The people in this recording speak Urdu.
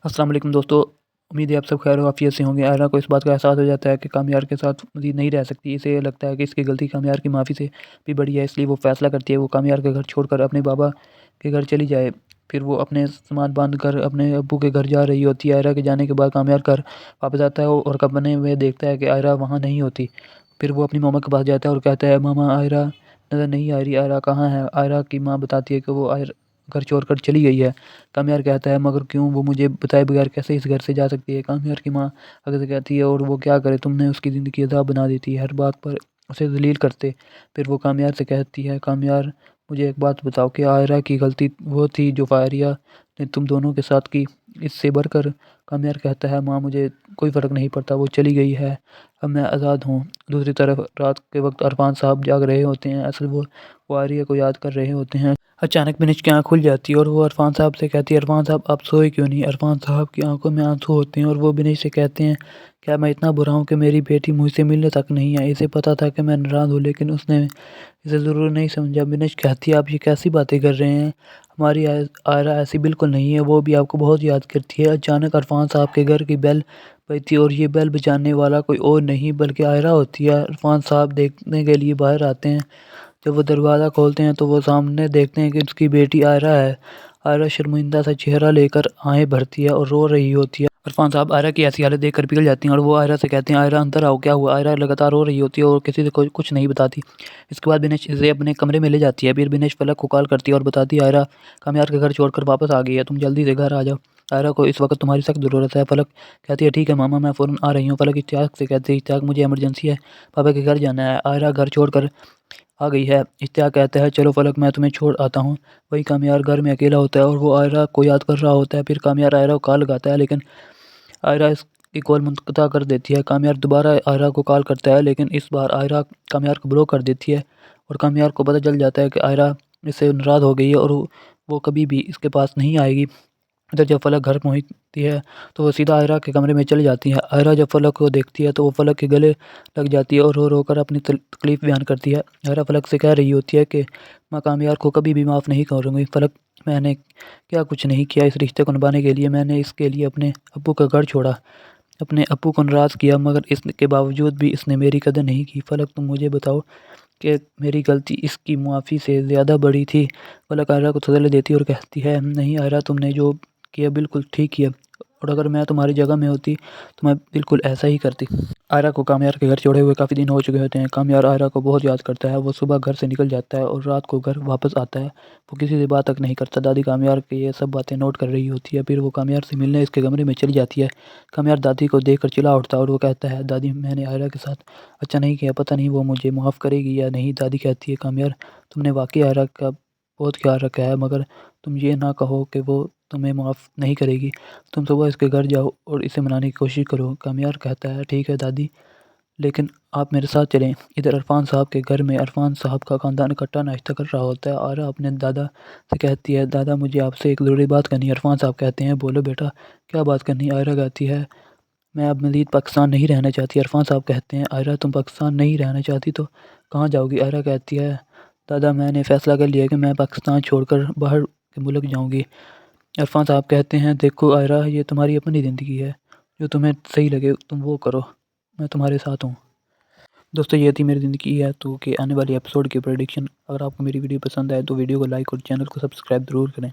السلام علیکم دوستو، امید ہے آپ سب خیر و عافیت سے ہوں گے۔ آئرہ کو اس بات کا احساس ہو جاتا ہے کہ کامیار کے ساتھ مزید نہیں رہ سکتی۔ اسے لگتا ہے کہ اس کی غلطی کامیار کی معافی سے بھی بڑی ہے، اس لیے وہ فیصلہ کرتی ہے وہ کامیار کا گھر چھوڑ کر اپنے بابا کے گھر چلی جائے۔ پھر وہ اپنے سامان باندھ کر اپنے ابو کے گھر جا رہی ہوتی ہے۔ آئرہ کے جانے کے بعد کامیار گھر واپس آتا ہے اور کمرے میں دیکھتا ہے کہ آئرہ وہاں نہیں ہوتی۔ پھر وہ اپنی ماما کے پاس جاتا ہے اور کہتا ہے ماما آئرہ نظر نہیں آ رہی، آئرہ کہاں ہے؟ آئرہ کی ماں بتاتی ہے کہ وہ گھر چھوڑ کر چلی گئی ہے۔ کامیار کہتا ہے مگر کیوں؟ وہ مجھے بتائے بغیر کیسے اس گھر سے جا سکتی ہے؟ کامیار کی ماں اگر کہتی ہے اور وہ کیا کرے، تم نے اس کی زندگی عذاب بنا دی تھی، ہر بات پر اسے ذلیل کرتے۔ پھر وہ کامیار سے کہتی ہے کامیار مجھے ایک بات بتاؤ کہ آئرہ کی غلطی وہ تھی جو فاریہ نے تم دونوں کے ساتھ کی، اس سے بڑھ کر؟ کامیار کہتا ہے ماں مجھے کوئی فرق نہیں پڑتا، وہ چلی گئی ہے، اب میں آزاد ہوں۔ دوسری طرف رات کے وقت عرفان صاحب جاگ رہے ہوتے ہیں، اصل وہ آریہ کو یاد کر رہے ہوتے ہیں۔ اچانک بنش کی آنکھ کھل جاتی ہے اور وہ عرفان صاحب سے کہتی ہے عرفان صاحب آپ سوئے کیوں نہیں؟ عرفان صاحب کی آنکھوں میں آنسو ہوتے ہیں اور وہ بنش سے کہتے ہیں کیا میں اتنا برا ہوں کہ میری بیٹی مجھ سے ملنے تک نہیں آئی؟ اسے پتا تھا کہ میں ناراض ہوں لیکن اس نے اسے ضرور نہیں سمجھا۔ بنش کہتی ہے آپ یہ کیسی باتیں کر رہے ہیں، ہماری آئرہ ایسی بالکل نہیں ہے، وہ بھی آپ کو بہت یاد کرتی ہے۔ اچانک عرفان صاحب کے گھر کی بیل بجتی ہے اور یہ بیل بجانے والا کوئی اور نہیں بلکہ آئرہ ہوتی ہے۔ عرفان صاحب دیکھنے کے لیے باہر آتے ہیں، جب وہ دروازہ کھولتے ہیں تو وہ سامنے دیکھتے ہیں کہ اس کی بیٹی آئرہ ہے۔ آئرہ شرمندہ سا چہرہ لے کر آہیں بھرتی ہے اور رو رہی ہوتی ہے۔ عرفان صاحب آئرہ کی ایسی حالت دیکھ کر پگھل جاتی ہیں اور وہ آئرہ سے کہتے ہیں آئرہ اندر آؤ، کیا ہوا؟ آئرہ لگاتار رو رہی ہوتی ہے اور کسی سے کچھ نہیں بتاتی۔ اس کے بعد بنش اسے اپنے کمرے میں لے جاتی ہے۔ پھر بنش فلک کو کال کرتی ہے اور بتاتی ہے آئرہ کامیار کا گھر چھوڑ کر واپس آ گئی ہے، تم جلدی سے گھر آ جاؤ، آئرہ کو اس وقت تمہاری سخت ضرورت ہے۔ فلک کہتی ہے ٹھیک ہے ماما، میں فوراً آ رہی ہوں۔ فلک اشتیاق سے کہتی ہے اشتیاق مجھے ایمرجنسی ہے، پاپا کے گھر جانا ہے، آئرہ گھر چھوڑ کر آ گئی ہے۔ اشتیاق کہتا ہے چلو فلک میں تمہیں چھوڑ آتا ہوں۔ وہی کامیار گھر میں اکیلا ہوتا ہے اور وہ آئرہ کو یاد کر رہا ہوتا ہے۔ پھر کامیار آئرہ کو کال لگاتا ہے لیکن آئرہ اس کی کال منقطع کر دیتی ہے۔ کامیار دوبارہ آئرہ کو کال کرتا ہے لیکن اس بار آئرہ کامیار کو بلاک کر دیتی ہے اور کامیار کو پتہ چل جاتا ہے کہ آئرہ اس سے ناراض ہو گئی ہے اور وہ کبھی بھی اس کے پاس نہیں آئے گی۔ ادھر جب فلک گھر پہنچتی ہے تو وہ سیدھا آئرہ کے کمرے میں چلی جاتی ہے۔ آئرہ جب فلک کو دیکھتی ہے تو وہ فلک کے گلے لگ جاتی ہے اور رو رو کر اپنی تکلیف بیان کرتی ہے۔ آئرہ فلک سے کہہ رہی ہوتی ہے کہ میں کامیار کو کبھی بھی معاف نہیں کروں گی۔ فلک میں نے کیا کچھ نہیں کیا اس رشتے کو نبھانے کے لیے، میں نے اس کے لیے اپنے ابو کا گھر چھوڑا، اپنے ابو کو ناراض کیا، مگر اس کے باوجود بھی اس نے میری قدر نہیں کی۔ فلک تم مجھے بتاؤ کہ میری غلطی اس کی معافی سے زیادہ بڑی تھی؟ فلک آئرہ کو تسلی دیتی اور کہتی ہے نہیں آئرہ، تم نے جو کیا بالکل ٹھیک کیا اور اگر میں تمہاری جگہ میں ہوتی تو میں بالکل ایسا ہی کرتی۔ آئرہ کو کامیار کے گھر چھوڑے ہوئے کافی دن ہو چکے ہوتے ہیں۔ کامیار آئرہ کو بہت یاد کرتا ہے، وہ صبح گھر سے نکل جاتا ہے اور رات کو گھر واپس آتا ہے، وہ کسی سے بات تک نہیں کرتا۔ دادی کامیار کی یہ سب باتیں نوٹ کر رہی ہوتی ہے۔ پھر وہ کامیار سے ملنے اس کے کمرے میں چلی جاتی ہے۔ کامیار دادی کو دیکھ کر چلا اٹھتا ہے اور وہ کہتا ہے دادی میں نے آئرہ کے ساتھ اچھا نہیں کیا، پتہ نہیں وہ مجھے معاف کرے گی یا نہیں۔ دادی کہتی ہے کامیار تم نے واقعی آئرہ کا بہت خیال رکھا ہے، مگر تم یہ نہ کہو کہ وہ تمہیں معاف نہیں کرے گی، تم صبح اس کے گھر جاؤ اور اسے منانے کی کوشش کرو۔ کامیار کہتا ہے ٹھیک ہے دادی، لیکن آپ میرے ساتھ چلیں۔ ادھر عرفان صاحب کے گھر میں عرفان صاحب کا خاندان اکٹھا ناشتہ کر رہا ہوتا ہے۔ آئرہ اپنے دادا سے کہتی ہے دادا مجھے آپ سے ایک ضروری بات کرنی ہے۔ عرفان صاحب کہتے ہیں بولو بیٹا، کیا بات کرنی ہے؟ آئرہ کہتی ہے میں اب مزید پاکستان نہیں رہنا چاہتی۔ عرفان صاحب کہتے ہیں آئرہ تم پاکستان نہیں رہنا چاہتی تو کہاں جاؤ گی؟ آئرہ کہتی ہے دادا میں نے فیصلہ کر لیا کہ میں پاکستان چھوڑ کر باہر کے ملک جاؤں گی۔ عرفان صاحب کہتے ہیں دیکھو آئرہ یہ تمہاری اپنی زندگی ہے، جو تمہیں صحیح لگے تم وہ کرو، میں تمہارے ساتھ ہوں۔ دوستو یہ تھی میری زندگی ہے تو کہ آنے والی ایپیسوڈ کی پریڈکشن۔ اگر آپ کو میری ویڈیو پسند آئے تو ویڈیو کو لائک اور چینل کو سبسکرائب ضرور کریں۔